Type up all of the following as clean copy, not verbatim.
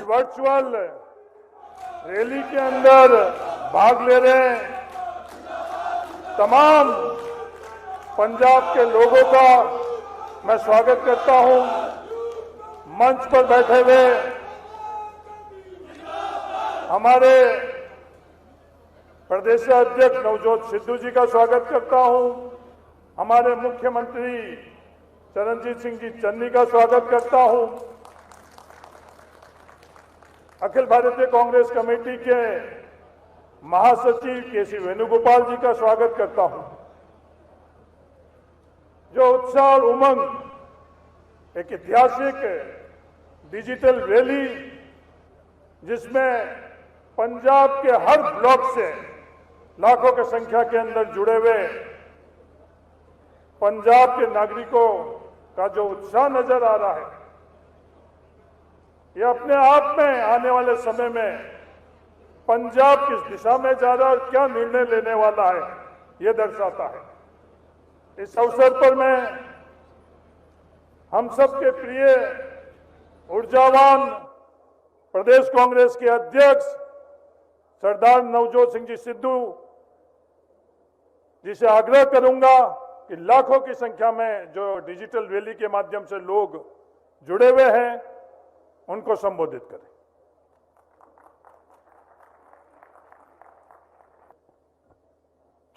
Virtual rally के अंदर भाग ले रहे तमाम पंजाब के लोगों का मैं स्वागत करता हूं। मंच पर बैठे हुए हमारे प्रदेश अध्यक्ष नवजोत सिद्धू जी का स्वागत करता हूं। हमारे मुख्यमंत्री चरणजीत सिंह जी चन्नी का स्वागत करता हूं। अखिल भारतीय कांग्रेस कमेटी के महासचिव केसी वेणुगोपाल जी का स्वागत करता हूं। जो उत्साह और उमंग एक ऐतिहासिक डिजिटल रैली जिसमें पंजाब के हर ब्लॉक से लाखों की संख्या के अंदर जुड़े हुए पंजाब के नागरिकों का जो उत्साह नजर आ रहा है, ये अपने आप में आने वाले समय में पंजाब किस दिशा में जा रहा है और क्या निर्णय लेने वाला है, ये दर्शाता है। इस अवसर पर मैं हम सबके प्रिय ऊर्जावान प्रदेश कांग्रेस के अध्यक्ष सरदार नवजोत सिंह जी सिद्धू जी से आग्रह करूंगा कि लाखों की संख्या में जो डिजिटल रैली के माध्यम से लोग जुड़े हुए हैं उनको संबोधित करें।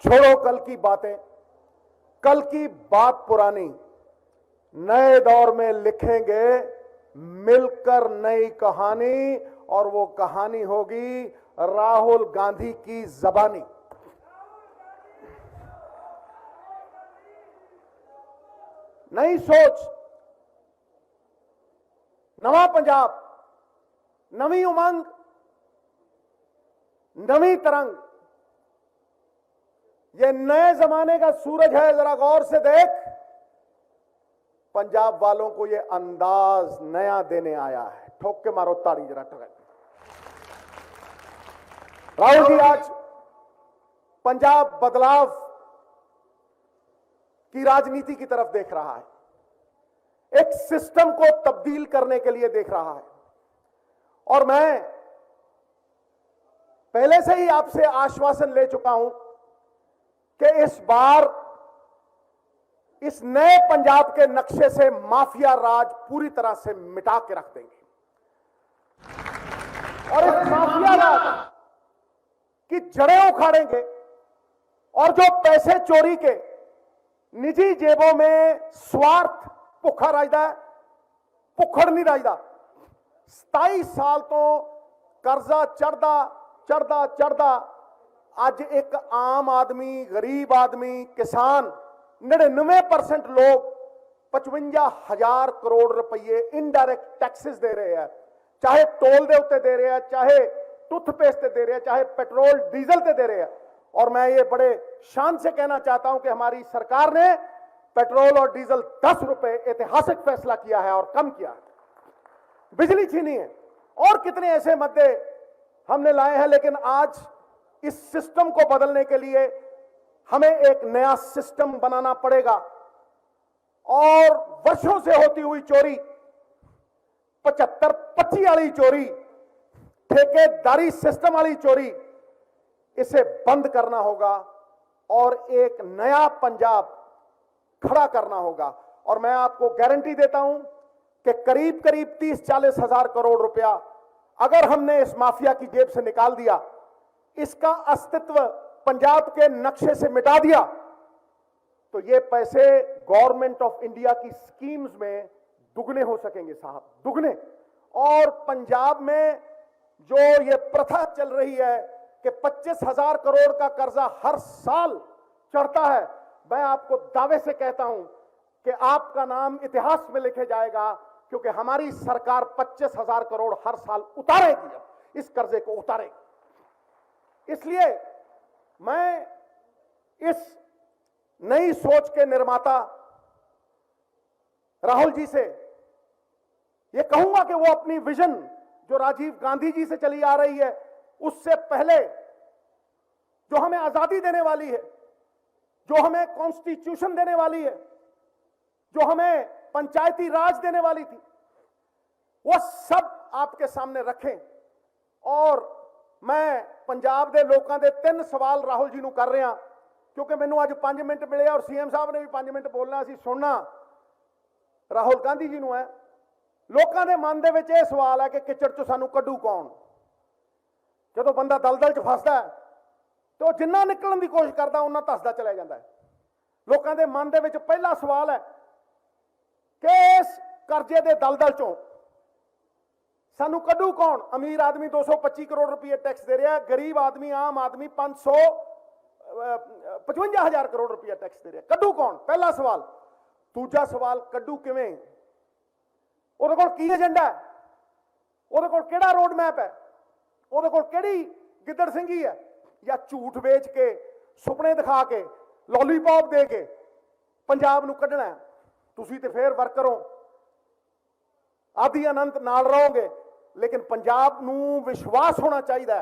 छोड़ो कल की बातें, कल की बात पुरानी, नए दौर में लिखेंगे मिलकर नई कहानी, और वो कहानी होगी राहुल गांधी की जबानी। नई सोच, नवा पंजाब, नवी उमंग, नवी तरंग, ये नए जमाने का सूरज है। जरा गौर से देख, पंजाब वालों को ये अंदाज नया देने आया है। ठोक के मारो ताड़ी जरा ठोक। राहुल जी आज पंजाब बदलाव की राजनीति की तरफ देख रहा है, एक सिस्टम को तब्दील करने के लिए देख रहा है। और मैं पहले से ही आपसे आश्वासन ले चुका हूं कि इस बार इस नए पंजाब के नक्शे से माफिया राज पूरी तरह से मिटा के रख देंगे, और इस माफिया राज की जड़ें उखाड़ेंगे, और जो पैसे चोरी के निजी जेबों में स्वार्थ भुखा राजदा है, भुखड़ नहीं राजदा। 27 साल तो कर्जा चढ़दा चढ़दा चढ़दा आज एक आम आदमी, गरीब आदमी, किसान 99% लोग 55,000 करोड़ रुपए इनडायरेक्ट टैक्सेस दे रहे हैं। चाहे टोल दे उत्ते दे रहे हैं, चाहे टूथपेस्ट दे रहे हैं, चाहे पेट्रोल डीजल ते दे रहे हैं। और मैं ये बड़े शान से कहना चाहता हूं कि हमारी सरकार ने पेट्रोल और डीजल 10 रुपए ऐतिहासिक फैसला किया है और कम किया है। बिजली छीनी है और कितने ऐसे मुद्दे हमने लाए हैं, लेकिन आज इस सिस्टम को बदलने के लिए हमें एक नया सिस्टम बनाना पड़ेगा। और वर्षों से होती हुई चोरी, 75-25 वाली चोरी, ठेकेदारी सिस्टम वाली चोरी, इसे बंद करना होगा और एक नया पंजाब खड़ा करना होगा। और मैं आपको गारंटी देता हूं कि करीब करीब 30-40 हजार करोड़ रुपया अगर हमने इस माफिया की जेब से निकाल दिया, इसका अस्तित्व पंजाब के नक्शे से मिटा दिया, तो ये पैसे गवर्नमेंट ऑफ इंडिया की स्कीम्स में दुगने हो सकेंगे साहब, दुगने। और पंजाब में जो ये प्रथा चल रही है कि 25,000 करोड़ का कर्जा हर साल चढ़ता है, मैं आपको दावे से कहता हूं कि आपका नाम इतिहास में लिखे जाएगा, क्योंकि हमारी सरकार 25,000 करोड़ हर साल उतारेगी, इस कर्जे को उतारेगी। इसलिए मैं इस नई सोच के निर्माता राहुल जी से यह कहूंगा कि वो अपनी विजन जो राजीव गांधी जी से चली आ रही है, उससे पहले जो हमें आजादी देने वाली है, जो हमें कॉन्स्टिट्यूशन देने वाली है, जो हमें पंचायती राज देने वाली थी, वो सब आपके सामने रखें। और मैं पंजाब के लोगों के 3 सवाल राहुल जी ਨੂੰ कर रहा, क्योंकि मैनू अज 5 मिनट मिले और सीएम साहब ने भी 5 मिनट बोलना, असीं सुनना राहुल गांधी जी ਨੂੰ है। लोगों के मन के यह सवाल है कि किचड़ चों सानू कड्डू कौन। जो बंदा दलदल च फसदा है तो जिन्ना निकलने की कोशिश करता उन्ना धसदा चला जाता है। लोगों के मन के पहला सवाल है कि इस कर्जे के दलदल चों सानू कड्डू कौन। अमीर आदमी 225 करोड़ रुपये टैक्स दे रहा है, गरीब आदमी आम आदमी 555,000 करोड़ रुपया टैक्स दे रहा है। कड्डू कौन, पहला सवाल। दूजा सवाल, कड्डू किवें, उहदे कोल की एजेंडा है, उहदे कोल किहड़ा रोड मैप है, उहदे कोल किहड़ी गिद्दड़ सिंघी है, या झूठ बेच के सुपने दिखा के लॉलीपॉप दे के पंजाब नूं कड्ढना है। तुसीं ते फिर वर्कर हो, आदि अनंत नाल रहोगे, लेकिन पंजाब नूं विश्वास होना चाहिए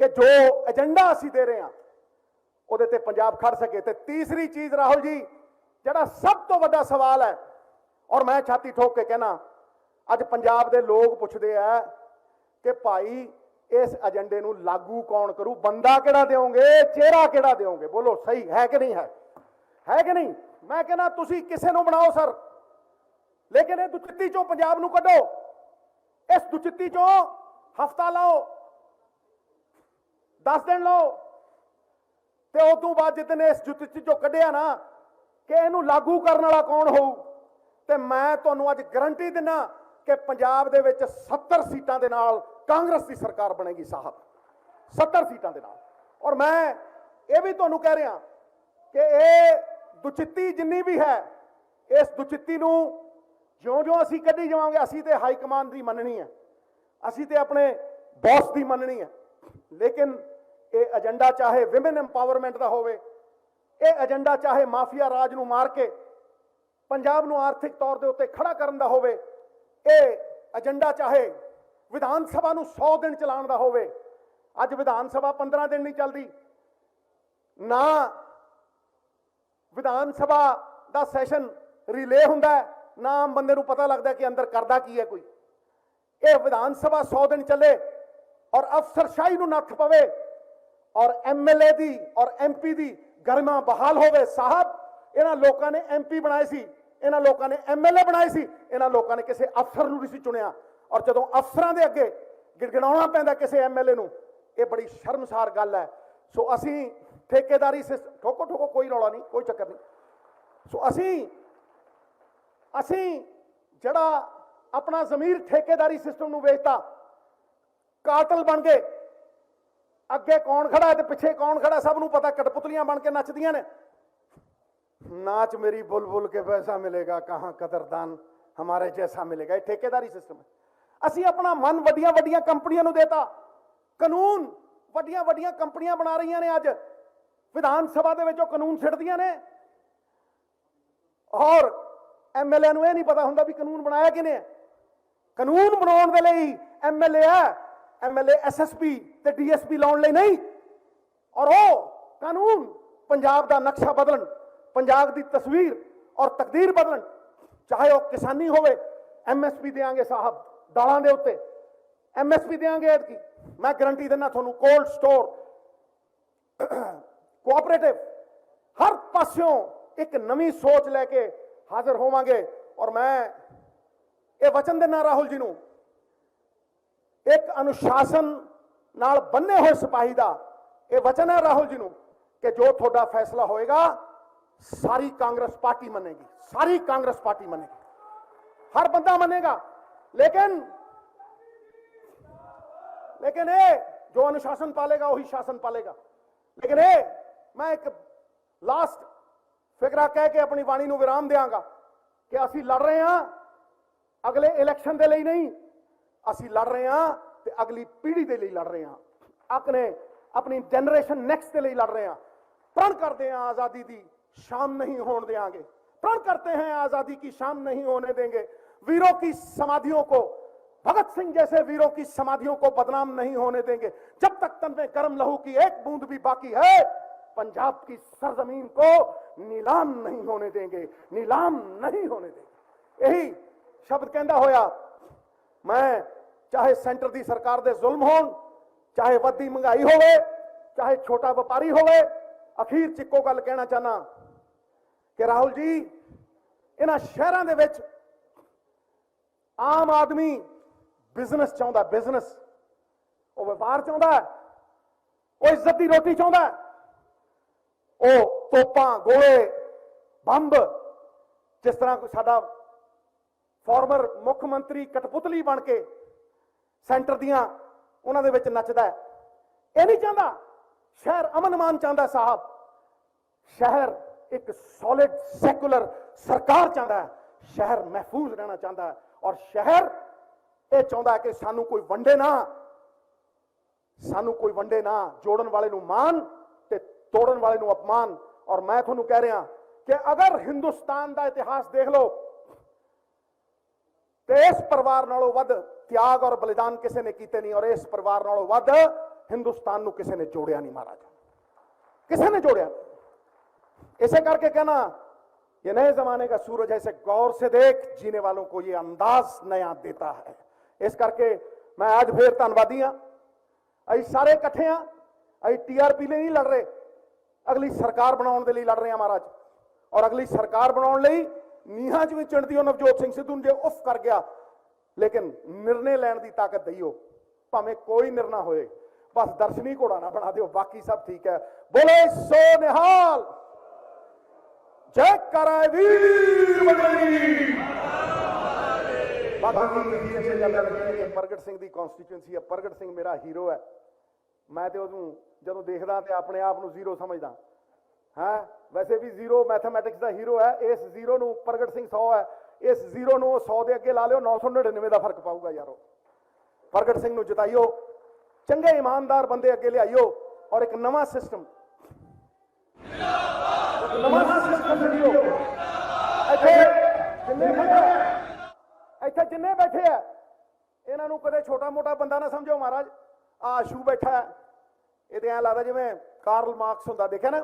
कि जो एजेंडा असीं दे रहे हैं उहदे ते पंजाब खड़ सके। ते तीसरी चीज राहुल जी, जिहड़ा सब तो वड्डा सवाल है, और मैं छाती ठोक के कहना, अज पंजाब दे लोग पुछदे आ कि भाई इस एजेंडे नूं लागू कौन करू, बंदा किहड़ा देओगे, चेहरा किहड़ा देओगे। बोलो सही है कि नहीं है कि नहीं। मैं कहना तुसीं किसे नूं बनाओ सर, लेकिन ये दुचित्ती चों पंजाब नूं कड्ढो। इस दुचित्ती चों हफ्ता लाओ, 10 दिन लाओ, ते उस तों बाद जितने इस दुचित्ती चों कड्ढिया ना कि इहनूं लागू करन वाला कौन होऊ, ते मैं तुहानूं अज गारंटी दिना कि पंजाब दे विच 70 सीटां दे नाल कांग्रेस की सरकार बनेगी साहब, 70 सीटां दे नाल। और मैं ये भी तुहानूं कह रहा कि ये दुचित्ती जिन्नी भी है, इस दुचित्ती नूं ज्यों ज्यों असीं कड्ढी जावांगे, असीं ते हाई कमान दी मननी है, असीं ते अपने बॉस दी मननी है। लेकिन ये एजेंडा चाहे विमेन एंपावरमेंट का होवे, ये एजेंडा चाहे माफिया राज नूं मार के पंजाब नूं आर्थिक तौर के उत्ते खड़ा करन दा होवे, ये एजेंडा चाहे विधान सभा नूं 100 दिन चलाउण दा होवे। अज विधान सभा 15 दिन नहीं चलती ना, विधान सभा का सैशन रिले हुंदा है ना, आम बंदे नूं पता लगता है कि अंदर करदा की है कोई। ये विधान सभा 100 दिन चले और अफसरशाही नूं नत्थ पवे और MLA दी और MP दी गरिमा बहाल होवे। साहब इन्हां लोकां ने MP बनाए सी, इन्हां लोकां ने MLA बनाए सी, इन्हां लोकां ने किसी अफसर नूं नहीं सी चुनिया, और जदों अफसरां दे अगे गिड़गिड़ाउणा पैंदा किसी MLA नूं, ये बड़ी शर्मसार गल है। सो असीं ठेकेदारी सिस्टम, ठोको ठोको कोई रौला नहीं, कोई चक्कर नहीं। सो असीं जड़ा अपना जमीर ठेकेदारी सिस्टम नूं वेचता, कातल बन गए। अगे कौन खड़ा है ते पिछे कौन खड़ा, सब नूं पता, कठपुतलियां बन के नचदियां ने। नाच मेरी बुलबुल के पैसा मिलेगा, कहां कदरदान हमारे जैसा मिलेगा। ये ठेकेदारी सिस्टम है। असीं अपना मन वड्डियां वड्डियां कंपनियां नूं देता, कानून वड्डियां वड्डियां कंपनियां बना रही ने। अज विधान सभा दे विच कानून छिड़दियां ने और MLA नूं यह नहीं पता हुंदा भी कानून बनाया किने है। कानून बनाउण दे लई MLA है, MLA SSP ते DSP लाउण लई नहीं। और वो कानून पंजाब दा नक्शा बदलन, पंजाब दी तस्वीर और तकदीर बदलन। चाहे वो किसानी होवे, MSP देंगे साहब दालां दे उत्ते, MSP देंगे एतकी, मैं गारंटी देना तुहानूं। कोल्ड स्टोर, कोऑपरेटिव, हर पास्यों एक नवी सोच लैके हाजिर होवांगे। और मैं ये वचन देना राहुल जी नूं, एक अनुशासन नाल बन्ने हुए सिपाही दा ये वचन है राहुल जी नूं कि जो थोड़ा फैसला होएगा सारी कांग्रेस पार्टी मनेगी, सारी कांग्रेस पार्टी मनेगी, हर बंदा मनेगा। लेकिन ये जो अनुशासन पालेगा वही शासन पालेगा। लेकिन ये मैं एक लास्ट फिकरा कह के अपनी वाणी नूं विराम देंगा कि असीं लड़ रहे हैं अगले इलैक्शन के लिए नहीं, असीं लड़ रहे हैं ते अगली पीढ़ी के लिए लड़ रहे हैं, अपनी जनरेशन नेक्स्ट के लिए लड़ रहे हैं। प्रण करते हैं आजादी की शाम नहीं होने देंगे, प्रण करते हैं आजादी की शाम नहीं होने देंगे। वीरों की समाधियों को, भगत सिंह जैसे वीरों की समाधियों को बदनाम नहीं होने देंगे। जब तक तन में गर्म लहू की एक बूंद भी बाकी है, पंजाब की सरजमीन को नीलाम नहीं होने देंगे, नीलाम नहीं होने देंगे। यही शब्द कहता होया मैं ਚਾਹੇ ਸੈਂਟਰ ਦੀ ਸਰਕਾਰ ਦੇ ਜ਼ੁਲਮ ਹੋਣ, ਚਾਹੇ ਵੱਧਦੀ ਮਹਿੰਗਾਈ ਹੋਵੇ, ਚਾਹੇ ਛੋਟਾ ਵਪਾਰੀ ਹੋਵੇ, ਅਖੀਰ ਚ ਇੱਕੋ ਗੱਲ ਕਹਿਣਾ ਚਾਹਨਾ ਕਿ ਰਾਹੁਲ ਜੀ, ਇਹਨਾਂ ਸ਼ਹਿਰਾਂ ਦੇ ਵਿੱਚ ਆਮ ਆਦਮੀ ਬਿਜ਼ਨਸ ਚਾਹੁੰਦਾ, ਬਿਜ਼ਨਸ, ਉਹ ਵਪਾਰ ਚਾਹੁੰਦਾ, ਉਹ ਇੱਜ਼ਤ ਦੀ ਰੋਟੀ ਚਾਹੁੰਦਾ, ਉਹ ਤੋਪਾਂ, ਗੋਲੇ, ਬੰਬ, ਜਿਸ ਤਰ੍ਹਾਂ ਕੋਈ ਸਾਡਾ ਫਾਰਮਰ ਮੁੱਖ ਮੰਤਰੀ ਕਠਪੁਤਲੀ ਬਣ ਕੇ ਸੈਂਟਰ ਦੀਆਂ ਉਹਨਾਂ ਦੇ ਵਿੱਚ ਨੱਚਦਾ ਹੈ, ਇਹ ਨਹੀਂ ਚਾਹੁੰਦਾ। ਸ਼ਹਿਰ ਅਮਨ-ਅਮਾਨ ਚਾਹੁੰਦਾ ਸਾਹਿਬ, ਸ਼ਹਿਰ ਇੱਕ ਸੋਲਿਡ ਸੈਕੂਲਰ ਸਰਕਾਰ ਚਾਹੁੰਦਾ ਹੈ, ਸ਼ਹਿਰ ਮਹਿਫੂਜ਼ ਰਹਿਣਾ ਚਾਹੁੰਦਾ ਹੈ, ਔਰ ਸ਼ਹਿਰ ਇਹ ਚਾਹੁੰਦਾ ਕਿ ਸਾਨੂੰ ਕੋਈ ਵੰਡੇ ਨਾ, ਸਾਨੂੰ ਕੋਈ ਵੰਡੇ ਨਾ, ਜੋੜਨ ਵਾਲੇ ਨੂੰ ਮਾਨ ਤੇ ਤੋੜਨ ਵਾਲੇ ਨੂੰ ਅਪਮਾਨ। ਔਰ ਮੈਂ ਤੁਹਾਨੂੰ ਕਹਿ ਰਿਹਾ ਕਿ ਅਗਰ ਹਿੰਦੁਸਤਾਨ ਦਾ ਇਤਿਹਾਸ ਦੇਖ ਲਓ ਤੇ ਇਸ ਪਰਿਵਾਰ ਨਾਲੋਂ ਵੱਧ ਤਿਆਗ ਔਰ ਬਲੀਦਾਨ ਕਿਸੇ ਨੇ ਕੀਤੇ ਨਹੀਂ, ਔਰ ਇਸ ਪਰਿਵਾਰ ਨਾਲੋਂ ਵੱਧ हिंदुस्तान को किसी ने जोड़िया नहीं महाराज, किसी ने जोड़िया। इसे करके कहना ये नए जमाने का सूरज ऐसे गौर से देख, जीने वालों को ये अंदाज नया देता है। इस करके मैं आज फिर धन्यवादी हाँ, अं सारे इकट्ठे हाँ, अं TRP लिए नहीं लड़ रहे, अगली सरकार बनाने के लिए लड़ रहे हैं महाराज। और अगली सरकार बनाने लिए नीहां च भी चिंटदी नवजोत सिंह सिद्धू जे उफ कर गया, लेकिन निर्णय लैण की ताकत दईओ, भावें कोई निर्णय होए, बस दर्शनी घोड़ा ना बना दो, बाकी सब ठीक है। बोले सो निहाल, जय कराए वीर बजरंगी। प्रगट सिंह की कॉन्स्टिट्यूएंसी है, प्रगट सिंह मेरा हीरो है, मैं तो जो देखदा तो अपने आप को जीरो समझदा है, वैसे भी जीरो मैथमैटिक्स का हीरो है। इस जीरो नूं प्रगट सिंह 100 है, इस जीरो नूं 100 के अगे ला लियो, 999 का फर्क पाऊगा यारो। प्रगट सिंह नूं जिताइयो, चंगे ईमानदार बंदे अगे लियाइयो, और एक नवा सिस्टम, जिन्ने बैठे है इन्हों कदे छोटा मोटा बंदा ना समझो महाराज। आशू बैठा है, ये तो ऐ लगता जिवें कार्ल मार्क्स होंदा, देखा ना,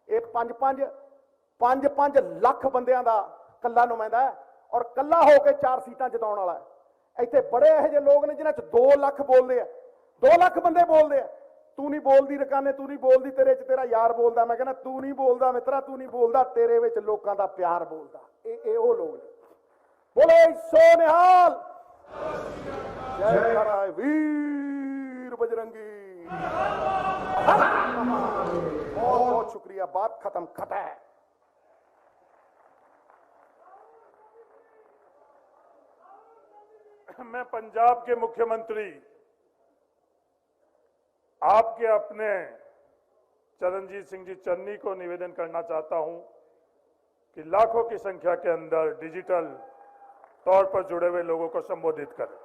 एक 5 लाख बंदियां दा कल्ला नुमाइंदा है, और कल्ला होकर 4 सीटां जिताउण वाला है। इत्थे बड़े इहो जिहे लोग ने जिन्हां च 2 लाख बोलदे आ, 2 लाख बंदे बोलते हैं। तू नहीं बोलती रकाने, तू नहीं बोलती, तेरे च तेरा यार बोलता। मैं कहना तू नहीं बोलता मित्रा, तू नहीं बोलता, तेरे विच लोकां दा प्यार बोलता। ये वो लोग ने। बोले सो निहाल, जय कराए वीर बजरंगी। बहुत बहुत शुक्रिया, बात खत्म, खटा है। मैं पंजाब के मुख्यमंत्री आपके अपने चरणजीत सिंह जी चन्नी को निवेदन करना चाहता हूं कि लाखों की संख्या के अंदर डिजिटल तौर पर जुड़े हुए लोगों को संबोधित करें।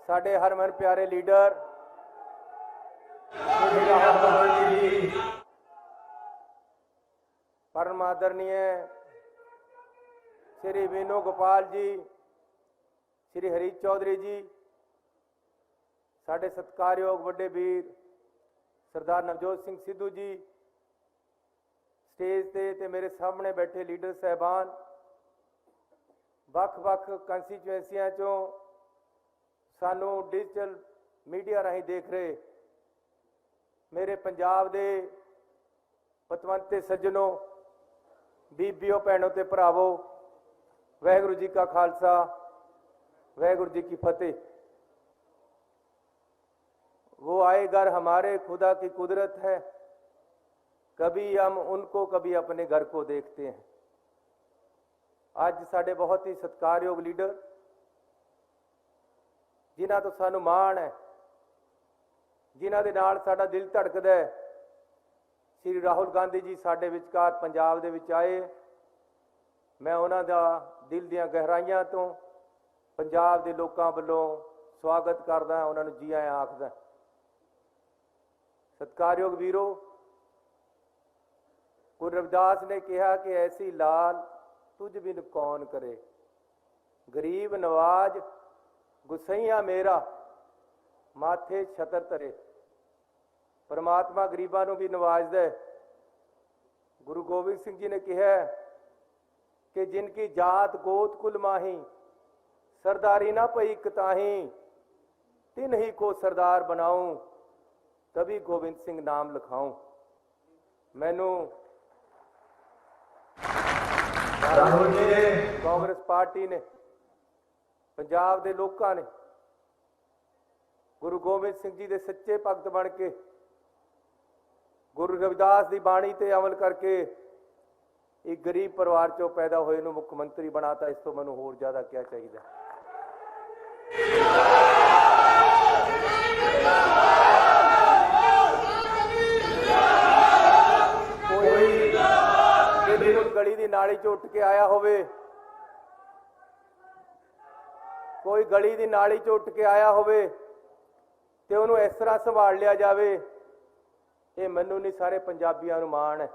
साडे हरमन प्यारे लीडर परम आदरणीय श्री वेणु गोपाल जी, श्री हरीश चौधरी जी, साडे सत्कारयोग वड्डे वीर सरदार नवजोत सिंह सिद्धू जी, स्टेज ते मेरे सामने बैठे लीडर साहबान, वख-वख कंस्टिट्यूएंसियां चों सानू डिजिटल मीडिया राही देख रहे मेरे पंजाब दे पतवंते सज्जनों, बीबियों, भैनों ते भरावो, वाहिगुरू जी का खालसा, वाहिगुरू जी की फतेह। वो आए घर हमारे खुदा की कुदरत है, कभी हम उनको कभी अपने घर को देखते हैं। आज साडे बहुत ही सत्कारयोग लीडर जिन्हां तो सानू माण है, जिन्हां दे नाल साडा दिल धड़कदा है, श्री राहुल गांधी जी साडे विचकार पंजाब दे विच आए। मैं उन्हां दा दिल दीआं गहराइयां तो पंजाब दे लोकां वल्लों स्वागत करदा, उन्हां नूं जी आयां आखदा। सत्कारयोग वीरो, गुरु रविदास ने कहा कि ऐसी लाल तुझ बिन कौन करे, गरीब नवाज गुसैया मेरा माथे छतर तरे। परमात्मा गरीबां नूं भी नवाजदा है। गुरु गोबिंद सिंह जी ने कहा कि जिनकी जात गोत कुल माही, सरदारी ना पई कताही, तिन ही को सरदार बनाऊं, तभी गोबिंद सिंह नाम लिखाऊं। मैनू राहुल जी ने, कांग्रेस पार्टी ने, पंजाब के लोगों ने गुरु गोबिंद सिंह जी के सच्चे भगत बन के गुरु रविदास की बाणी ते अमल करके एक गरीब परिवार चों पैदा होए नूं मुख्यमंत्री बनाता। इस तो मैनूं होर ज़्यादा क्या चाहिए। कोई गली की नाली चों उठ के आया होवे, कोई गली की नाली चों उठ के आया होवे ते उहनूं इस तरह संभाल लिया जावे, ये मैनूं नहीं सारे पंजाबियों नूं माण है।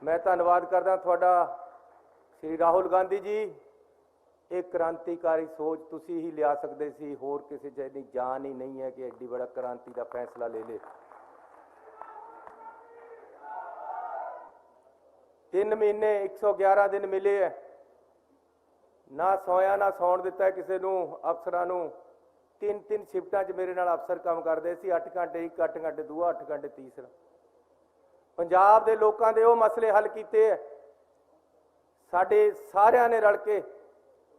मैं धन्नवाद करदा तुहाडा श्री राहुल गांधी जी। एक क्रांतिकारी सोच तुसी ही लिया सकते सी, होर किसी च इन्नी जान ही नहीं है कि एड्डी बड़ा क्रांति का फैसला ले ले। 3 महीने 111 दिन मिले है, ना सोया ना सौण दिता है किसी नूं। अफसरां नूं 3-3 शिफ्टां च मेरे नाल अफसर काम करते सी, 8 घंटे एक, 8 घंटे दूआ, 8 घंटे तीसरा। पंजाब के लोगों के वो मसले हल किए है साडे सारियां ने रल के,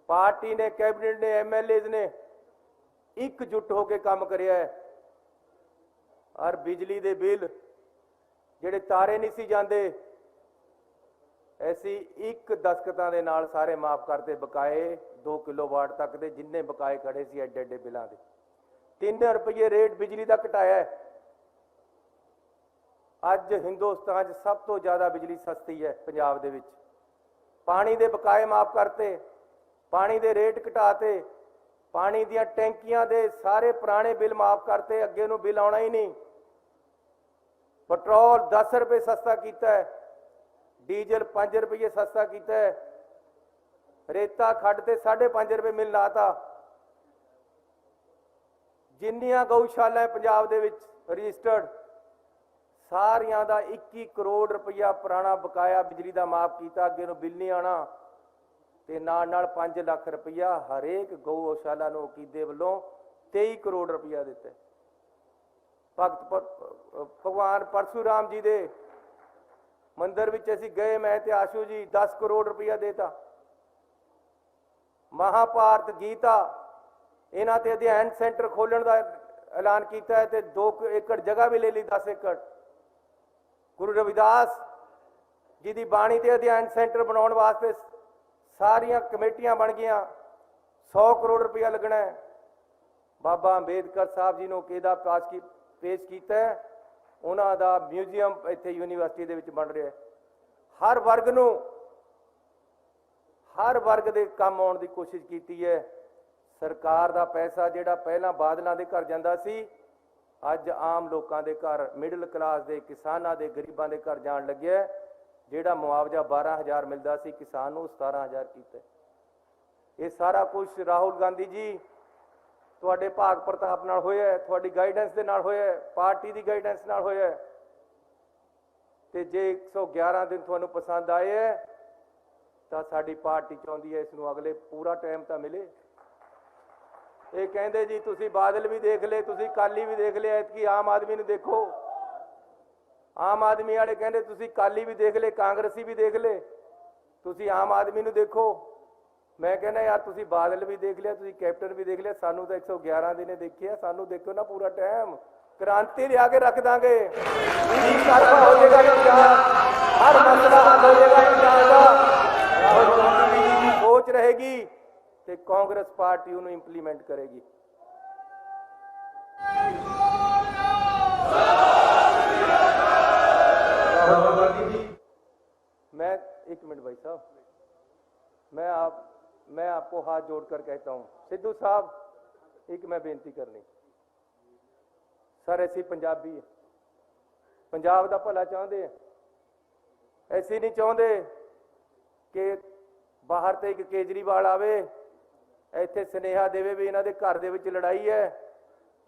पार्टी ने, कैबिनेट ने, MLAs ने एकजुट होकर काम करिया है। और बिजली के बिल जिहड़े तारे नहीं सी जांदे, ऐसी एक दस्खतां दे नाल सारे माफ करते, बकाए 2 किलोवाट तक दे जिन्ने बकाए खड़े सी एडे एडे बिलों के। 3 रुपये रेट बिजली का घटाया है। अज हिंदुस्तान सब तो ज़्यादा बिजली सस्ती है पंजाब दे विच। पानी के बकाए माफ करते, पानी के रेट घटाते, पानी दियां टैंकियां दे सारे पुराने बिल माफ करते, अगे नूं बिल आउणा ही नहीं। पेट्रोल 10 रुपये सस्ता किया है, डीजल 5 रुपये सस्ता किया है, रेता खड्ड ते 5.5 रुपये मिल लाता। जिन्नियां गौशाला पंजाब दे विच रजिस्टर्ड, सारियां दा 21 करोड़ रुपया पुराना बकाया बिजली का माफ किया, अगे नूं बिल नहीं आना। ते नाल 5 लाख रुपया हरेक गौशाला नूं अकीदे वल्लों 23 करोड़ रुपया दिता। भगवान परशुराम जी दे मंदिर विच असीं गए, मैं ते आशू जी, 10 करोड़ रुपया देता। महाभारत गीता इन्हां ते अध्ययन सेंटर खोलण का ऐलान किया है, ते 2 एकड़ जगह भी ले ली, 10 एकड़। गुरु रविदास जी की बाणी ते अध्ययन सेंटर बनाने वास्ते सारियां कमेटियां बन गई, 100 करोड़ रुपया लगना है। बाबा अंबेडकर साहब जी ने किहदा पेश किया, उन्हां दा म्यूजियम इत्थे यूनीवर्सिटी दे विच बन रहा है। हर वर्ग नूं, हर वर्ग दे काम आउण दी कोशिश की है। सरकार दा पैसा जिहड़ा पहलां बादलों के घर जांदा सी, अज आम लोगों के घर, मिडल क्लास के, किसानों के, गरीबों के घर जाण लग्या। जिहड़ा मुआवजा 12,000 मिलता सी किसान नूं 17,000 कीता। ये सारा कुछ राहुल गांधी जी तुहाडे भाग प्रताप नाल होया है, तुहाडी गाइडेंस दे नाल होया है, पार्टी की गाइडेंस नाल होया है। ते जे 111 दिन तुहानूं पसंद आए है तो साडी पार्टी चाहुंदी है इसनूं अगले पूरा टाइम तो मिले। ये कहंदे जी तुसीं बादल भी देख ले, तुसीं काली भी देख ले, ऐतकी आम आदमी नूं देखो। आम आदमी वाले कहंदे तुसीं काली भी देख ले, कांग्रेसी भी देख ले, तुसीं आम आदमी नूं देखो। मैं कहना यार तुसीं बादल भी देख लिया, तुसीं कैप्टन भी देख लिया, सानू तो 111 दिन देखिए, सानू देखो ना पूरा टाइम। क्रांति लिया के रख देंगे, हो जाएगा, हर मसला हल हो जाएगा। सोच रहेगी कि कांग्रेस पार्टी उन्हें इंप्लीमेंट करेगी। मैं एक मिनट भाई साहब, मैं आपको हाथ जोड़कर कहता हूं, सिद्धू साहब एक मैं बेनती करनी, सर ऐसी पंजाबी है, पंजाब का भला चाहते हैं, ਅਸੀਂ ਨਹੀਂ ਚਾਹੁੰਦੇ ਕਿ ਬਾਹਰ ਤੇ ਇੱਕ ਕੇਜਰੀਵਾਲ ਆਵੇ ਇੱਥੇ ਸੁਨੇਹਾ ਦੇਵੇ ਵੀ ਇਹਨਾਂ ਦੇ ਘਰ ਦੇ ਵਿੱਚ ਲੜਾਈ ਹੈ,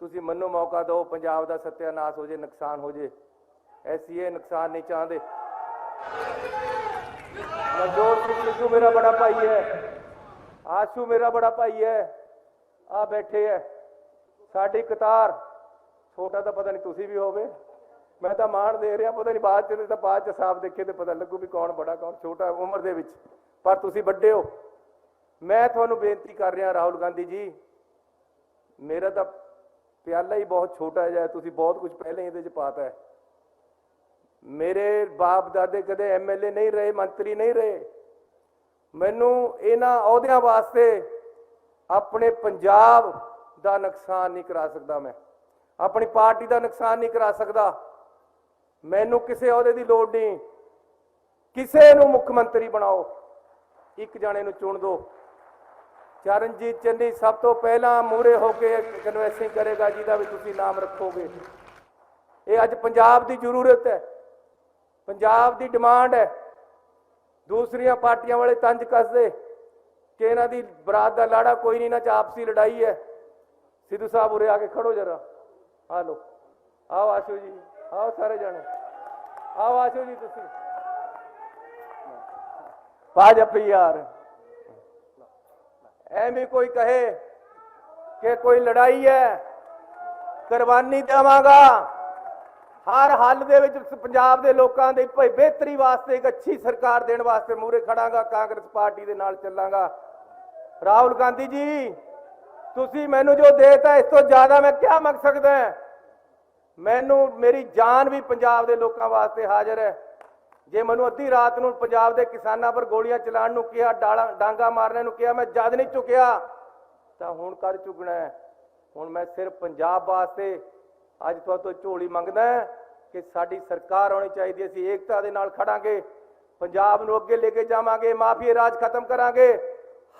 ਤੁਸੀਂ ਮੈਨੂੰ ਮੌਕਾ ਦਿਓ, ਪੰਜਾਬ ਦਾ ਸੱਤਿਆਨਾਸ਼ ਹੋ ਜੇ, ਨੁਕਸਾਨ ਹੋ ਜੇ। ਅਸੀਂ ਇਹ ਨੁਕਸਾਨ ਨਹੀਂ ਚਾਹੁੰਦੇ। नवजोत सिंह सिद्धू मेरा बड़ा भाई है, आशू मेरा बड़ा भाई है, आ बैठे है साडी कतार। छोटा तो पता नहीं तुसी भी होवे, मैं तो मान दे रहा, पता नहीं बाद च बाद च साफ देखे तो पता लगू भी कौन बड़ा कौन छोटा उम्र दे विच, पर तुसी बड़े हो। मैं तुहानू बेनती कर रहा राहुल गांधी जी, मेरा तो प्याला ही बहुत छोटा है, तुसी बहुत कुछ पहले ही इहदे च पाता है। मेरे बाप दादे कदे MLA नहीं रहे, मंत्री नहीं रहे। मैनू इन्हां अहुदियां वास्ते अपने पंजाब दा नुकसान नहीं करा सकदा, मैं अपनी पार्टी दा नुकसान नहीं करा सकदा। मैनू किसी अहुदे दी लोड़ नहीं, किसी नू मुख्यमंत्री बनाओ, एक जाने नू चुन दो। चरणजीत चन्नी सब तो पहला मूहरे होके कन्वेंसिंग करेगा, जिहदा भी तुसीं नाम रखोगे। ये अज पंजाब दी जरूरत है, पंजाब दी डिमांड है। दूसरियां पार्टियां वाले तंज कसदे कि इन्हां दी बरात दा लाड़ा कोई नहीं, ना च आपसी लड़ाई है। सिद्धू साहब उरे आके खड़ो जरा, आ लो, आओ आशू जी, आओ सारे जाने, आओ आशू जी, तुसीं भाजपा यार। ਐਵੇਂ कोई कहे कि कोई लड़ाई है, कुर्बानी देवांगा हर हल दे विच पंजाब दे लोकां दे बेहतरी वास्ते, एक अच्छी सरकार देने वास्ते मूहरे खड़ांगा, कांग्रेस पार्टी दे नाल चलांगा। राहुल गांधी जी, तुसी मैनू जो देता इस तो ज्यादा मैं क्या मंग सकदा है? मैनू मेरी जान भी पंजाब दे लोकां वास्ते हाजिर है। जे मैनू अद्धी रात नूं पंजाब दे किसानां पर गोलियां चलाण नूं किहा, डांगा मारने नूं किहा, मैं जद नहीं चुकिया तां हुण कर चुकना है। हुण मैं सिर्फ पंजाब वास्ते अज तो झोली मंगदा है कि साडी सरकार होनी चाहिए। असीं एकता दे नाल खड़ांगे, पंजाब नूं अगे लेके जावांगे, माफिया राज खत्म करांगे,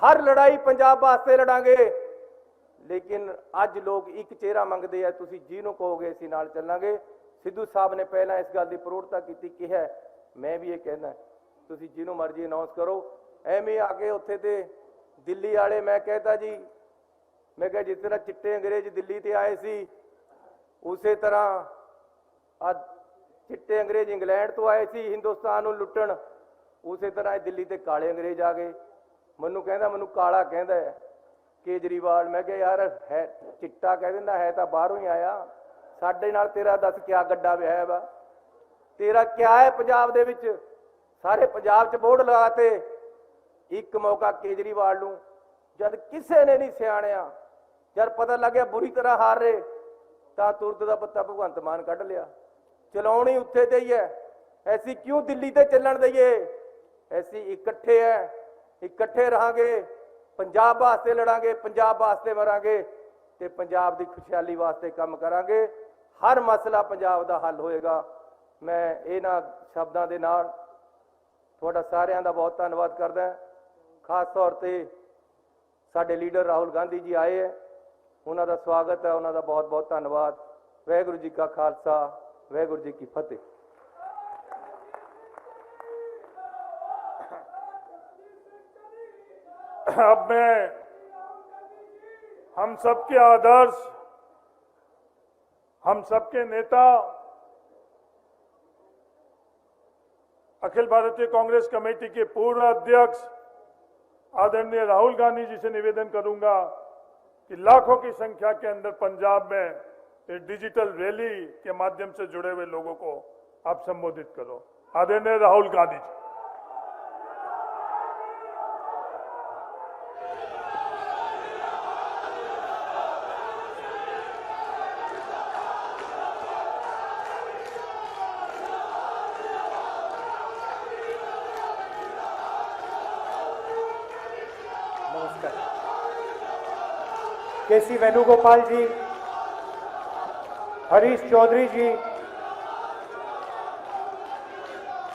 हर लड़ाई पंजाब वास्ते लड़ांगे। लेकिन अज लोग एक चेहरा मंगदे है, तुसीं जिहनूं कहोगे असीं नाल चलांगे। सिद्धू साहब ने पहला इस गल की प्रमुखता की कि है, मैं भी ये कहना, तुसीं जिहनूं मर्जी अनाउंस करो। एवें आके उत्थे ते दिल्ली वाले, मैं कहता जी, मैं कहा जिस तरह चिट्टे अंग्रेज दिल्ली ते आए सी, उसे तरह आ चिट्टे अंग्रेज इंग्लैंड तो आए सी हिंदुस्तान नूं लुट्टण, उसे तरह दिल्ली ते काले अंग्रेज आ गए। मैनू कहंदा, मैनू काला कहंदा है केजरीवाल। मैं कहा यार है चिट्टा कह दिंदा, है तां बाहरों ही आया, साडे नाल तेरा दस क्या गड्डा विआह वा, तेरा क्या है पंजाब दे विच? सारे पंजाब च बोर्ड लगाते। एक मौका केजरीवाल नूं जद किसे ने नहीं सियाणिया, जद पता लग गया बुरी तरह हार रहे, तां तुरत दा पत्ता भगवंत मान कढ लिया। चलाउणी उत्थे ते ही है, ऐसी क्यों दिल्ली ते चलण दईए? ऐसी इकट्ठे है, इकट्ठे रहांगे, पंजाब वास्ते लड़ांगे, पंजाब वास्ते मरांगे ते पंजाब दी खुशहाली वास्ते काम करांगे। हर मसला पंजाब दा हल होएगा। मैं इन्हां शब्दां दे नाल तुहाडा सारिआं दा बहुत धन्नवाद करदा। खास तौर ते साडे लीडर राहुल गांधी जी आए है, उन्हां दा स्वागत है, उन्हां दा बहुत बहुत धन्नवाद। वाहिगुरू जी का खालसा, वाहिगुरू जी की फतेह। अब मैं हम सबके आदर्श, हम सबके नेता, अखिल भारतीय कांग्रेस कमेटी के पूर्व अध्यक्ष आदरणीय राहुल गांधी जी से निवेदन करूंगा कि लाखों की संख्या के अंदर पंजाब में एक डिजिटल रैली के माध्यम से जुड़े हुए लोगों को आप संबोधित करो। आदरणीय राहुल गांधी जी। केसी वेणुगोपाल जी, हरीश चौधरी जी,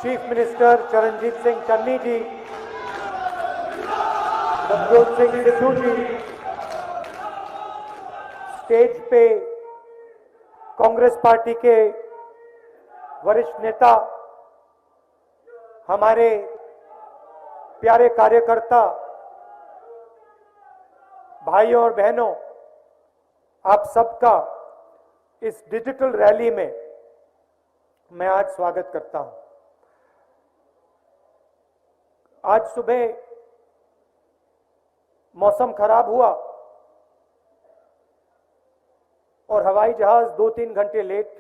चीफ मिनिस्टर चरणजीत सिंह चन्नी जी, नवजोत सिंह सिद्धू जी, स्टेज पे कांग्रेस पार्टी के वरिष्ठ नेता हमारे प्यारे कार्यकर्ता भाइयों और बहनों, आप सबका इस डिजिटल रैली में मैं आज स्वागत करता हूं। आज सुबह मौसम खराब हुआ और हवाई जहाज 2-3 घंटे लेट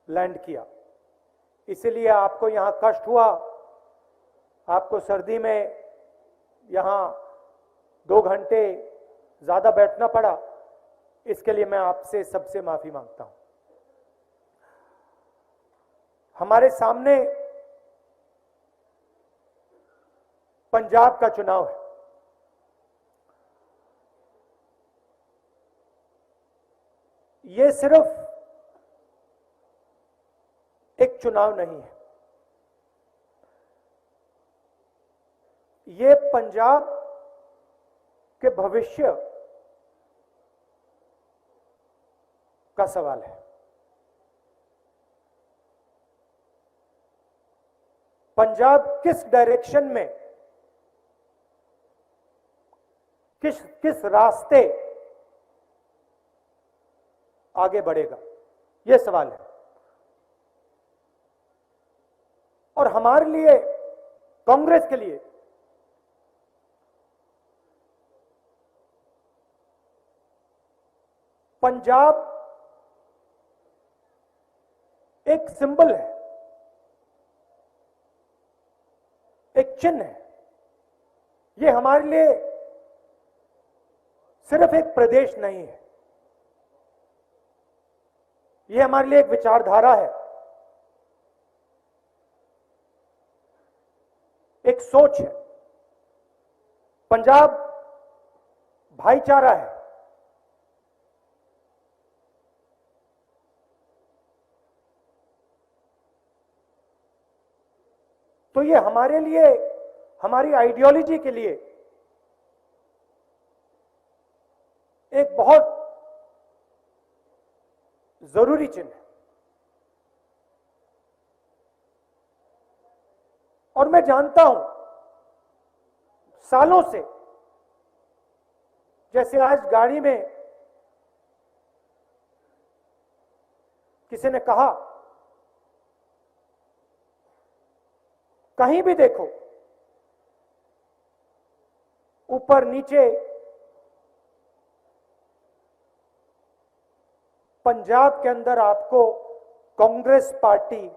लैंड किया, इसलिए आपको यहां कष्ट हुआ। आपको सर्दी में यहां 2 घंटे ज्यादा बैठना पड़ा, इसके लिए मैं आपसे सबसे माफी मांगता हूं। हमारे सामने पंजाब का चुनाव है। ये सिर्फ एक चुनाव नहीं है, ये पंजाब के भविष्य का सवाल है। पंजाब किस डायरेक्शन में, किस रास्ते आगे बढ़ेगा, यह सवाल है। और हमारे लिए, कांग्रेस के लिए, पंजाब एक सिंबल है, एक चिन्ह है। यह हमारे लिए सिर्फ एक प्रदेश नहीं है, यह हमारे लिए एक विचारधारा है, एक सोच है। पंजाब भाईचारा है। तो ये हमारे लिए, हमारी आइडियोलॉजी के लिए एक बहुत जरूरी चिन्ह है। और मैं जानता हूं सालों से, जैसे आज गाड़ी में किसी ने कहा, कहीं भी देखो, ऊपर नीचे पंजाब के अंदर आपको कांग्रेस पार्टी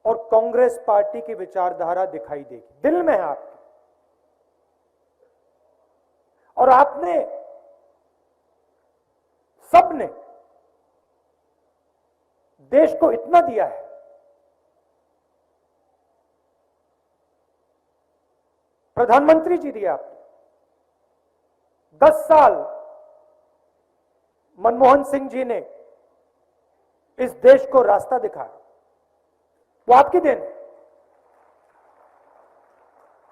और कांग्रेस पार्टी की विचारधारा दिखाई देगी, दिल में है आपके। और आपने सबने देश को इतना दिया है, प्रधानमंत्री जी दिया आपने, 10 साल मनमोहन सिंह जी ने इस देश को रास्ता दिखाया, वो आपकी देन है।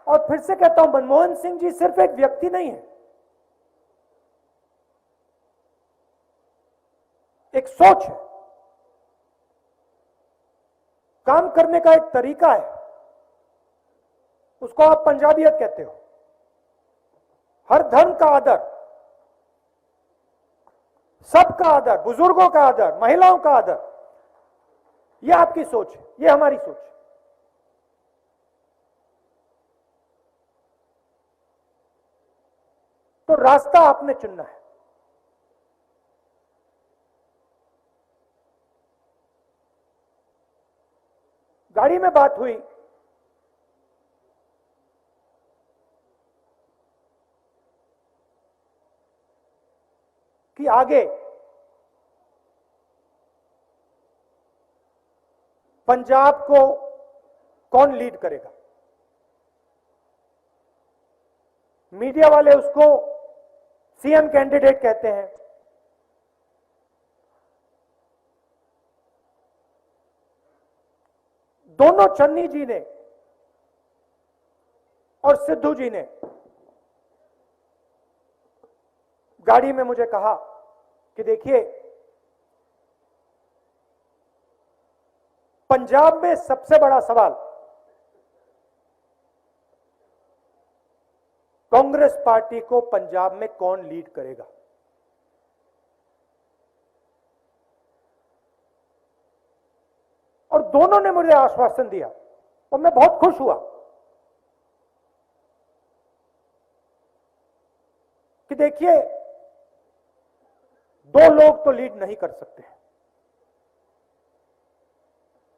और फिर से कहता हूं, मनमोहन सिंह जी सिर्फ एक व्यक्ति नहीं है, एक सोच है, काम करने का एक तरीका है, उसको आप पंजाबियत कहते हो। हर धर्म का आदर, सबका आदर, बुजुर्गों का आदर, महिलाओं का आदर, यह आपकी सोच है, यह हमारी सोच है। तो रास्ता आपने चुनना है। गाड़ी में बात हुई कि आगे पंजाब को कौन लीड करेगा। मीडिया वाले उसको सीएम कैंडिडेट कहते हैं, दोनों चन्नी जी ने और सिद्धू जी ने गाड़ी में मुझे कहा कि देखिए, पंजाब में सबसे बड़ा सवाल कांग्रेस पार्टी को पंजाब में कौन लीड करेगा। और दोनों ने मुझे आश्वासन दिया और मैं बहुत खुश हुआ कि देखिए, दो लोग तो लीड नहीं कर सकते,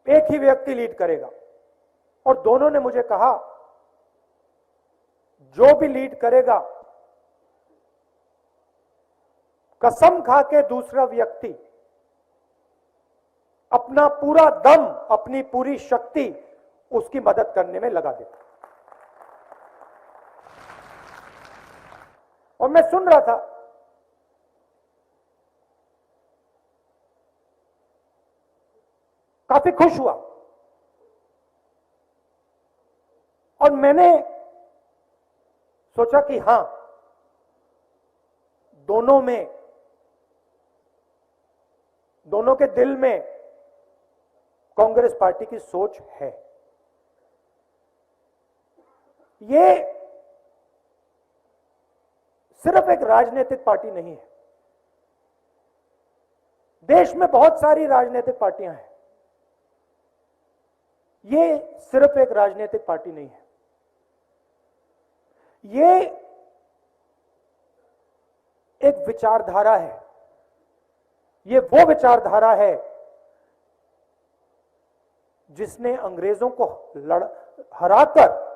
एक ही व्यक्ति लीड करेगा। और दोनों ने मुझे कहा, जो भी लीड करेगा, कसम खा के दूसरा व्यक्ति अपना पूरा दम, अपनी पूरी शक्ति उसकी मदद करने में लगा देता। और मैं सुन रहा था, काफी खुश हुआ। और मैंने सोचा कि हां, दोनों के दिल में कांग्रेस पार्टी की सोच है। ये सिर्फ एक राजनीतिक पार्टी नहीं है। देश में बहुत सारी राजनीतिक पार्टियां हैं, ये सिर्फ एक राजनीतिक पार्टी नहीं है। ये एक विचारधारा है। ये वो विचारधारा है जिसने अंग्रेजों को हराकर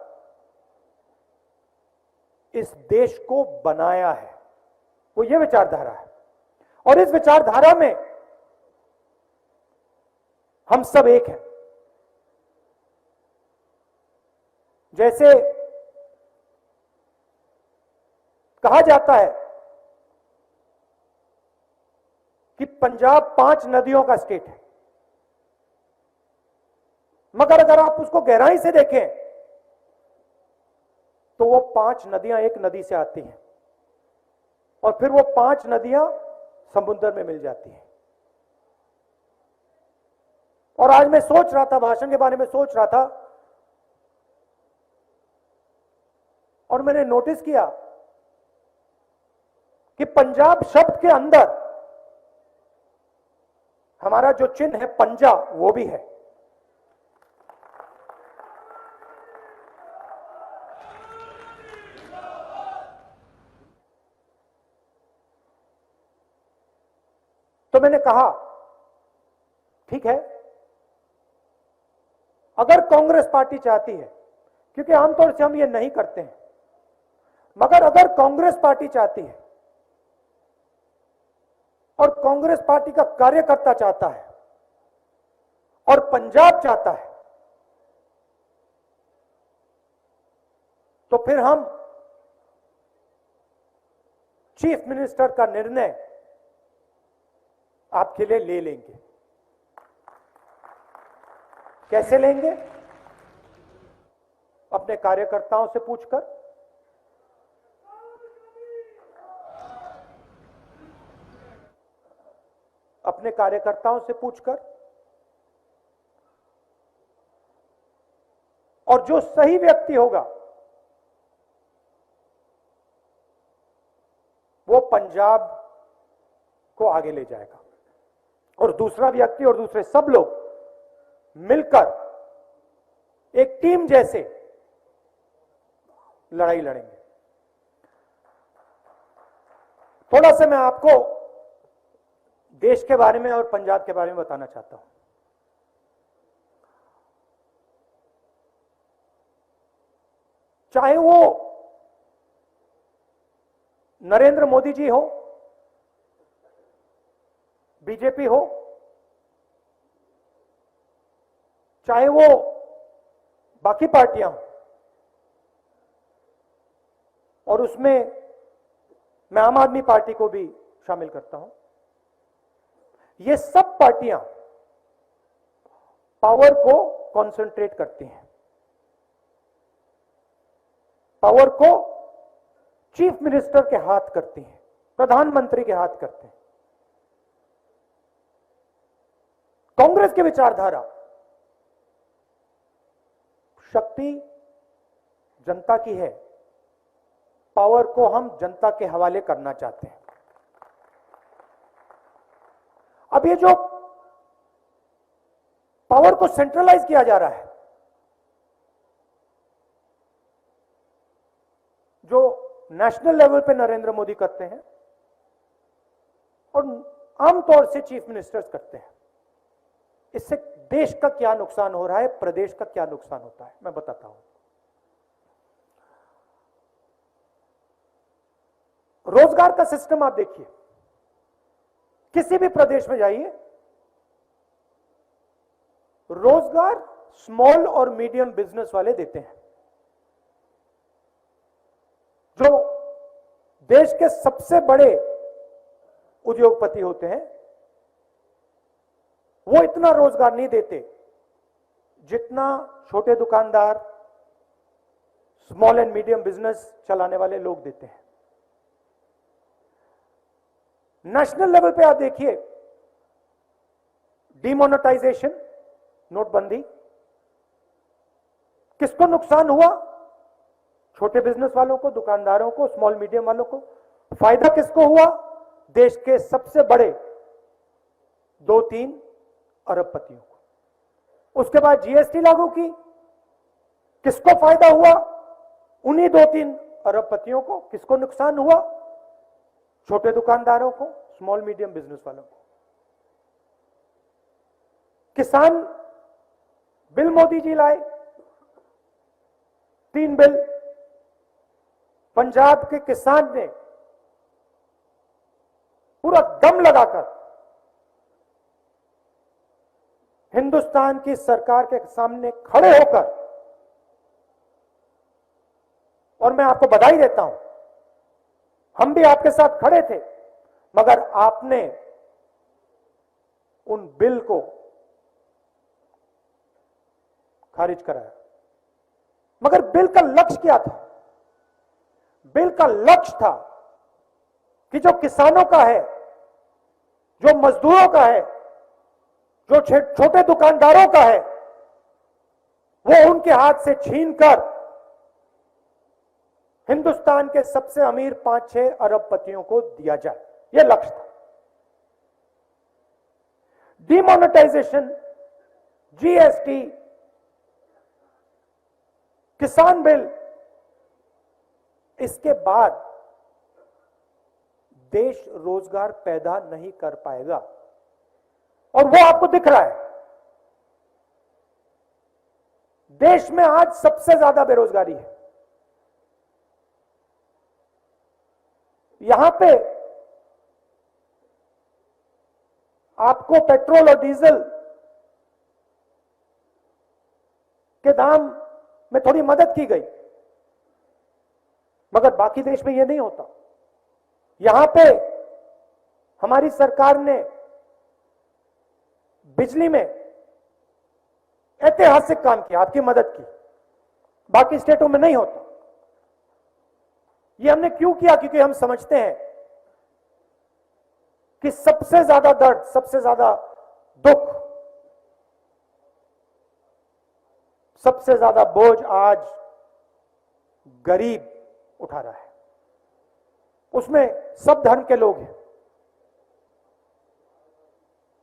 इस देश को बनाया है, वो ये विचारधारा है। और इस विचारधारा में हम सब एक हैं। जैसे कहा जाता है कि पंजाब 5 नदियों का स्टेट है, मगर अगर आप उसको गहराई से देखें तो वो 5 नदियां एक नदी से आती हैं और फिर वो 5 नदियां समुद्र में मिल जाती हैं। और आज मैं सोच रहा था, भाषण के बारे में सोच रहा था, और मैंने नोटिस किया कि पंजाब शब्द के अंदर हमारा जो चिन्ह है पंजा, वो भी है। तो मैंने कहा, ठीक है, अगर कांग्रेस पार्टी चाहती है, क्योंकि आमतौर से हम ये नहीं करते हैं, मगर अगर कांग्रेस पार्टी चाहती है और कांग्रेस पार्टी का कार्यकर्ता चाहता है और पंजाब चाहता है, तो फिर हम चीफ मिनिस्टर का निर्णय आपके लिए ले लेंगे। कैसे लेंगे? अपने कार्यकर्ताओं से पूछकर, अपने कार्यकर्ताओं से पूछकर, और जो सही व्यक्ति होगा वो पंजाब को आगे ले जाएगा और दूसरा व्यक्ति और दूसरे सब लोग मिलकर एक टीम जैसे लड़ाई लड़ेंगे। थोड़ा सा मैं आपको देश के बारे में और पंजाब के बारे में बताना चाहता हूं। चाहे वो नरेंद्र मोदी जी हो, बीजेपी हो, चाहे वो बाकी पार्टियां हो, और उसमें मैं आम आदमी पार्टी को भी शामिल करता हूं, ये सब पार्टियां पावर को कंसंट्रेट करती हैं, पावर को चीफ मिनिस्टर के हाथ करती हैं, प्रधानमंत्री के हाथ करते हैं। कांग्रेस की विचारधारा शक्ति जनता की है, पावर को हम जनता के हवाले करना चाहते हैं। अब ये जो पावर को सेंट्रलाइज किया जा रहा है, जो नेशनल लेवल पे नरेंद्र मोदी करते हैं और आमतौर से चीफ मिनिस्टर्स करते हैं, इससे देश का क्या नुकसान हो रहा है, प्रदेश का क्या नुकसान होता है, मैं बताता हूं। रोजगार का सिस्टम आप देखिए, किसी भी प्रदेश में जाइए, रोजगार स्मॉल और मीडियम बिजनेस वाले देते हैं। जो देश के सबसे बड़े उद्योगपति होते हैं, वो इतना रोजगार नहीं देते जितना छोटे दुकानदार, स्मॉल एंड मीडियम बिजनेस चलाने वाले लोग देते हैं। नेशनल लेवल पे आप देखिए, डिमोनेटाइजेशन, नोटबंदी, किसको नुकसान हुआ? छोटे बिजनेस वालों को, दुकानदारों को, स्मॉल मीडियम वालों को। फायदा किसको हुआ? देश के सबसे बड़े 2-3 अरबपतियों को। उसके बाद जीएसटी लागू की, किसको फायदा हुआ? उन्हीं 2-3 अरबपतियों को। किसको नुकसान हुआ? छोटे दुकानदारों को, स्मॉल मीडियम बिजनेस वालों को। किसान बिल मोदी जी लाए, 3 बिल। पंजाब के किसान ने पूरा दम लगाकर हिंदुस्तान की सरकार के सामने खड़े होकर, और मैं आपको बधाई देता हूं, हम भी आपके साथ खड़े थे, मगर आपने उन बिल को खारिज कराया। मगर बिल का लक्ष्य क्या था? बिल का लक्ष्य था कि जो किसानों का है, जो मजदूरों का है, जो छोटे दुकानदारों का है, वो उनके हाथ से छीनकर हिंदुस्तान के सबसे अमीर 5-6 अरबपतियों को दिया जाए। यह लक्ष्य था। डिमोनेटाइजेशन, जीएसटी, किसान बिल, इसके बाद देश रोजगार पैदा नहीं कर पाएगा, और वो आपको दिख रहा है। देश में आज सबसे ज्यादा बेरोजगारी है। यहां पे आपको पेट्रोल और डीजल के दाम में थोड़ी मदद की गई, मगर बाकी देश में यह नहीं होता। यहां पे हमारी सरकार ने बिजली में ऐतिहासिक काम किया, आपकी मदद की, बाकी स्टेटों में नहीं होता। ये हमने क्यों किया? क्योंकि हम समझते हैं कि सबसे ज्यादा दर्द, सबसे ज्यादा दुख, सबसे ज्यादा बोझ आज गरीब उठा रहा है। उसमें सब धर्म के लोग हैं,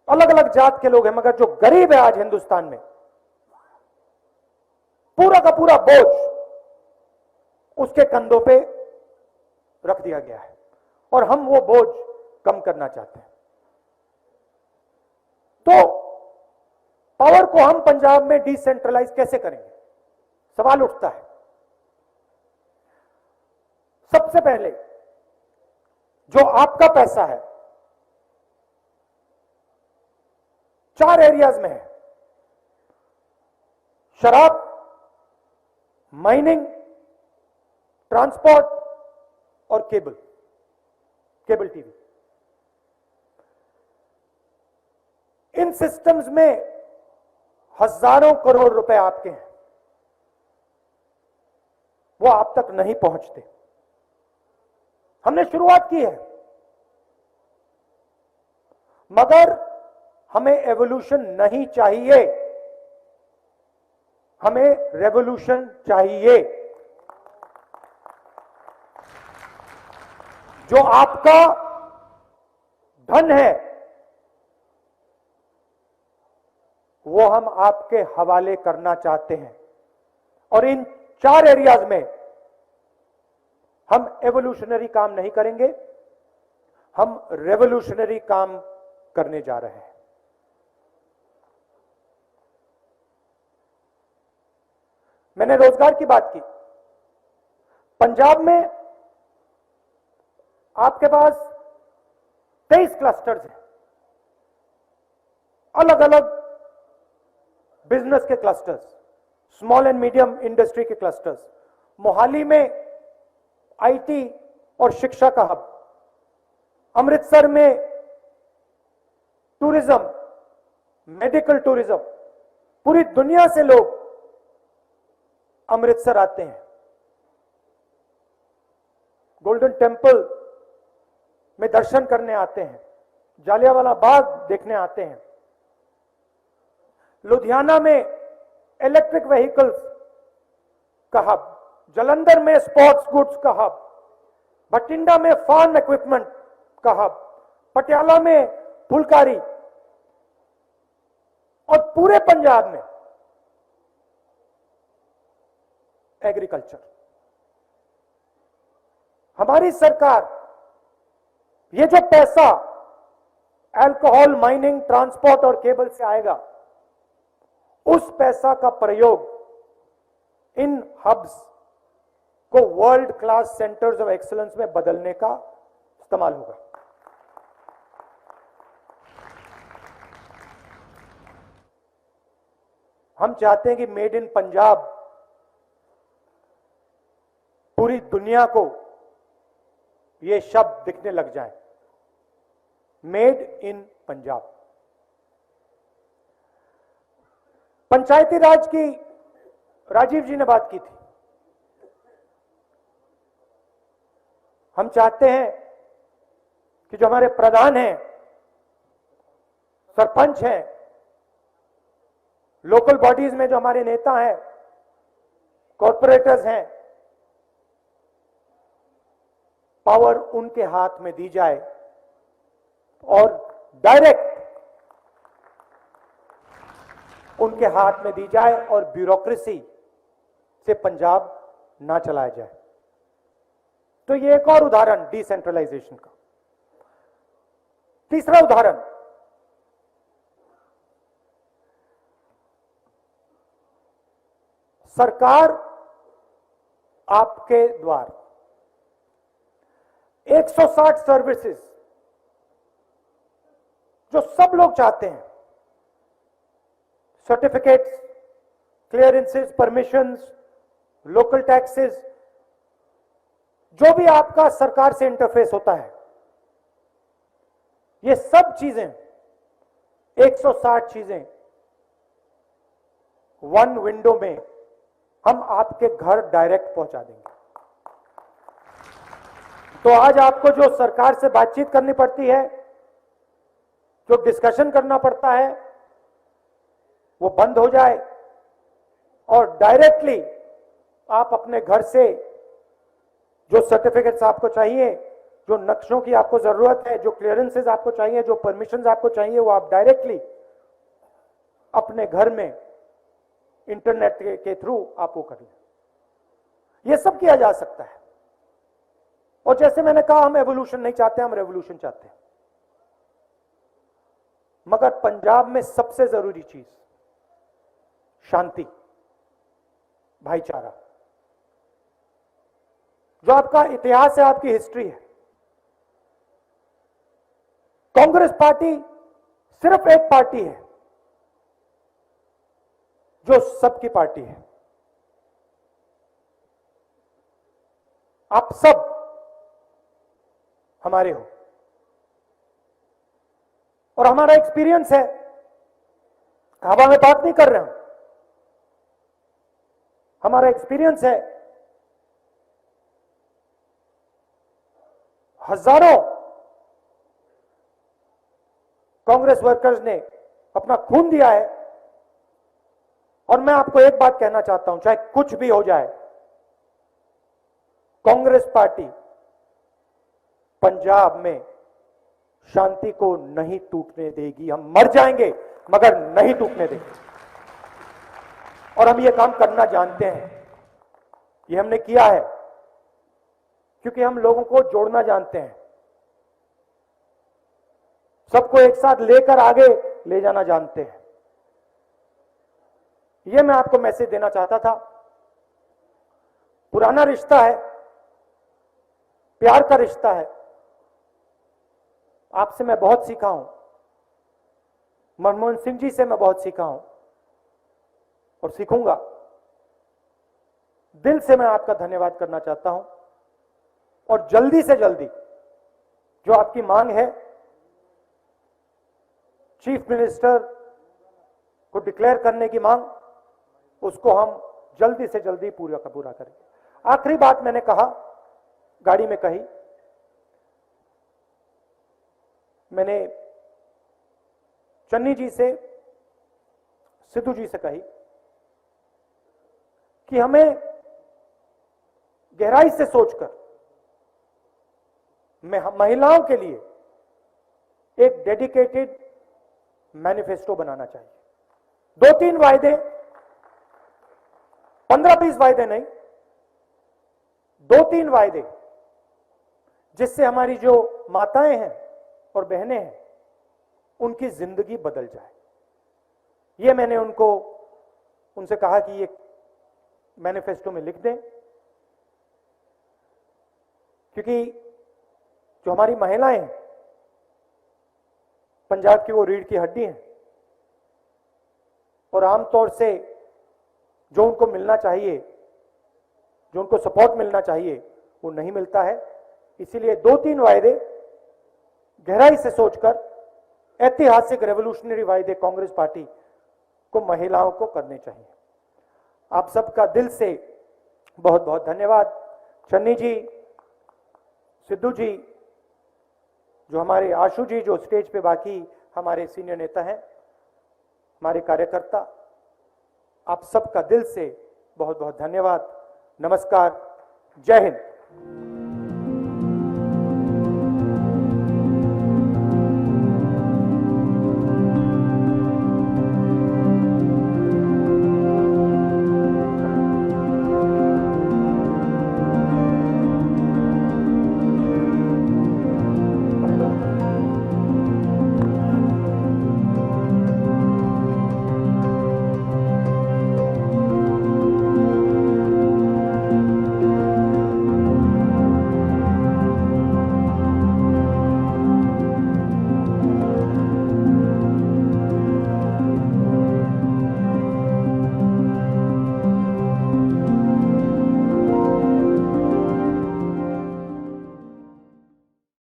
अलग अलग जात के लोग हैं, मगर जो गरीब है आज हिंदुस्तान में, पूरा का पूरा बोझ उसके कंधों पे रख दिया गया है, और हम वो बोझ कम करना चाहते हैं। तो पावर को हम पंजाब में डिसेंट्रलाइज कैसे करेंगे? सवाल उठता है। सबसे पहले जो आपका पैसा है 4 एरियाज में है: शराब, माइनिंग, ट्रांसपोर्ट और केबल टीवी। इन सिस्टम्स में हजारों करोड़ रुपए आपके हैं, वो आप तक नहीं पहुंचते। हमने शुरुआत की है, मगर हमें एवोल्यूशन नहीं चाहिए। हमें रेवोल्यूशन चाहिए। जो आपका धन है वो हम आपके हवाले करना चाहते हैं, और इन 4 एरियाज में हम एवोल्यूशनरी काम नहीं करेंगे, हम रेवोल्यूशनरी काम करने जा रहे हैं। मैंने रोजगार की बात की। पंजाब में आपके पास 23 क्लस्टर्स हैं, अलग अलग बिजनेस के clusters, small and medium industry के क्लस्टर्स। मोहाली में आईटी और शिक्षा का हब, अमृतसर में टूरिज्म, मेडिकल टूरिज्म, पूरी दुनिया से लोग अमृतसर आते हैं। गोल्डन टेम्पल में दर्शन करने आते हैं, जालियांवाला बाग देखने आते हैं। लुधियाना में इलेक्ट्रिक व्हीकल्स का हब, जालंधर में स्पोर्ट्स गुड्स का हब, बठिंडा में फार्म इक्विपमेंट का हब, पटियाला में फुलकारी, और पूरे पंजाब में एग्रीकल्चर। हमारी सरकार ये जो पैसा अल्कोहल, माइनिंग, ट्रांसपोर्ट और केबल से आएगा, उस पैसा का प्रयोग इन हब्स को world class centres of excellence में बदलने का इस्तेमाल होगा। हम चाहते हैं कि मेड इन पंजाब पूरी दुनिया को ये शब्द दिखने लग जाए, मेड इन पंजाब। पंचायती राज की राजीव जी ने बात की थी। हम चाहते हैं कि जो हमारे प्रधान हैं, सरपंच हैं, लोकल बॉडीज में जो हमारे नेता हैं, कॉर्पोरेटर्स हैं, पावर उनके हाथ में दी जाए और डायरेक्ट उनके हाथ में दी जाए, और ब्यूरोक्रेसी से पंजाब ना चलाया जाए। तो ये एक और उदाहरण डिसेंट्रलाइजेशन का। तीसरा उदाहरण, सरकार आपके द्वार 160 सर्विसेज जो सब लोग चाहते हैं, certificates, clearances, permissions, local taxes, जो भी आपका सरकार से इंटरफेस होता है, ये सब चीजें 160 चीजें वन विंडो में हम आपके घर डायरेक्ट पहुंचा देंगे। तो आज आपको जो सरकार से बातचीत करनी पड़ती है, जो डिस्कशन करना पड़ता है, वो बंद हो जाए और डायरेक्टली आप अपने घर से जो सर्टिफिकेट्स आपको चाहिए, जो नक्शों की आपको जरूरत है, जो क्लियरेंसेस आपको चाहिए, जो परमिशंस आपको चाहिए, वो आप डायरेक्टली अपने घर में इंटरनेट के थ्रू आप वो कर लें। ये सब किया जा सकता है। और जैसे मैंने कहा, हम एवोल्यूशन नहीं चाहते, हम रेवोल्यूशन चाहते हैं। मगर पंजाब में सबसे जरूरी चीज शांति, भाईचारा। जो आपका इतिहास है, आपकी हिस्ट्री है, कांग्रेस पार्टी सिर्फ एक पार्टी है जो सबकी पार्टी है। आप सब हमारे हो, और हमारा एक्सपीरियंस है, हवा में बात नहीं कर रहे हम, हमारा एक्सपीरियंस है। हजारों कांग्रेस वर्कर्स ने अपना खून दिया है और मैं आपको एक बात कहना चाहता हूं, चाहे कुछ भी हो जाए, कांग्रेस पार्टी पंजाब में शांति को नहीं टूटने देगी। हम मर जाएंगे मगर नहीं टूटने देंगे। और हम ये काम करना जानते हैं, ये हमने किया है, क्योंकि हम लोगों को जोड़ना जानते हैं, सबको एक साथ लेकर आगे ले जाना जानते हैं। ये मैं आपको मैसेज देना चाहता था। पुराना रिश्ता है, प्यार का रिश्ता है। आपसे मैं बहुत सीखा हूं, मनमोहन सिंह जी से मैं बहुत सीखा हूं और सीखूंगा। दिल से मैं आपका धन्यवाद करना चाहता हूं और जल्दी से जल्दी जो आपकी मांग है, चीफ मिनिस्टर को डिक्लेयर करने की मांग, उसको हम जल्दी से जल्दी पूरा का पूरा करेंगे। आखिरी बात मैंने कहा, गाड़ी में कही, मैंने चन्नी जी से, सिद्धू जी से कही कि हमें गहराई से सोचकर महिलाओं के लिए एक डेडिकेटेड मैनिफेस्टो बनाना चाहिए। 2-3 वायदे, 15-20 वायदे नहीं, 2-3 वायदे, जिससे हमारी जो माताएं हैं और बहनें हैं उनकी जिंदगी बदल जाए। ये मैंने उनसे कहा कि ये मैनिफेस्टो में लिख दें, क्योंकि जो हमारी महिलाएं हैं पंजाब की, वो रीढ़ की हड्डी हैं और आमतौर से जो उनको मिलना चाहिए, जो उनको सपोर्ट मिलना चाहिए, वो नहीं मिलता है। इसीलिए 2-3 वायदे गहराई से सोचकर, ऐतिहासिक रेवोल्यूशनरी वायदे कांग्रेस पार्टी को महिलाओं को करने चाहिए। आप सबका दिल से बहुत बहुत धन्यवाद। चन्नी जी, सिद्धू जी, जो हमारे आशु जी, जो स्टेज पे बाकी हमारे सीनियर नेता हैं, हमारे कार्यकर्ता, आप सबका दिल से बहुत बहुत धन्यवाद। नमस्कार, जय हिंद।